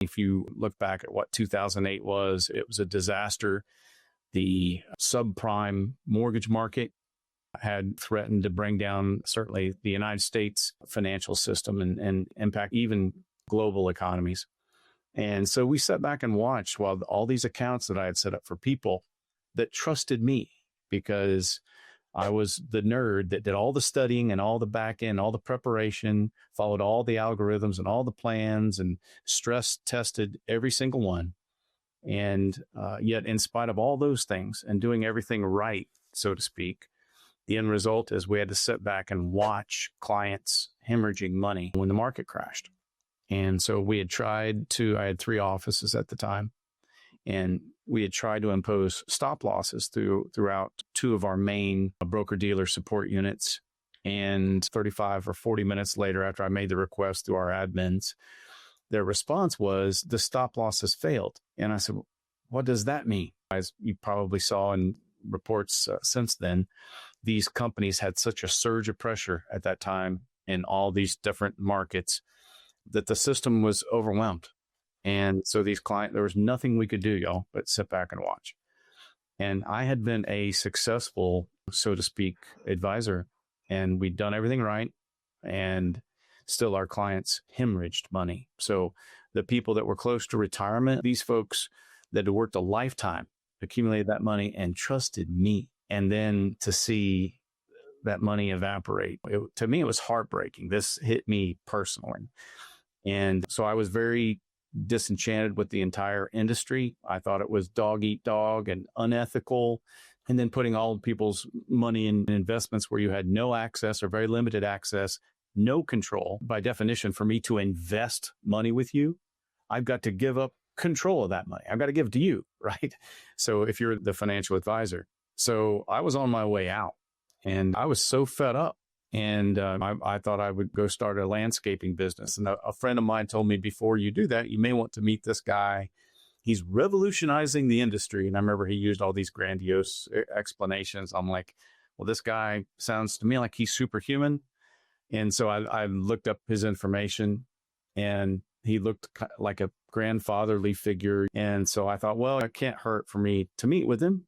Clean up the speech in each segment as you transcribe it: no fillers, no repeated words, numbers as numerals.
If you look back at what 2008 was, it was a disaster. The subprime mortgage market had threatened to bring down certainly the United States financial system and impact even global economies. And so we sat back and watched while all these accounts that I had set up for people that trusted me, because I was the nerd that did all the studying and all the back end, all the preparation, followed all the algorithms and all the plans and stress tested every single one. And yet, in spite of all those things and doing everything right, so to speak, the end result is we had to sit back and watch clients hemorrhaging money when the market crashed. And so we had I had 3 offices at the time, and we had tried to impose stop losses throughout 2 of our main broker-dealer support units. And 35 or 40 minutes later, after I made the request through our admins, their response was, the stop loss has failed. And I said, what does that mean? As you probably saw in reports since then, these companies had such a surge of pressure at that time in all these different markets that the system was overwhelmed. And so there was nothing we could do, y'all, but sit back and watch. And I had been a successful, so to speak, advisor, and we'd done everything right. And still our clients hemorrhaged money. So the people that were close to retirement, these folks that had worked a lifetime, accumulated that money and trusted me. And then to see that money evaporate, to me, it was heartbreaking. This hit me personally. And so I was very disenchanted with the entire industry. I thought it was dog eat dog and unethical. And then putting all people's money in investments where you had no access or very limited access, no control. By definition, for me to invest money with you, I've got to give up control of that money. I've got to give it to you, right? So if you're the financial advisor. So I was on my way out and I was so fed up. And I thought I would go start a landscaping business. And a friend of mine told me, before you do that, you may want to meet this guy. He's revolutionizing the industry. And I remember he used all these grandiose explanations. I'm like, well, this guy sounds to me like he's superhuman. And so I looked up his information, and he looked like a grandfatherly figure. And so I thought, well, it can't hurt for me to meet with him,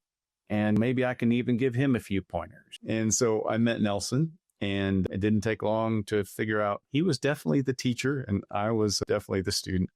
and maybe I can even give him a few pointers. And so I met Nelson. And it didn't take long to figure out he was definitely the teacher and I was definitely the student.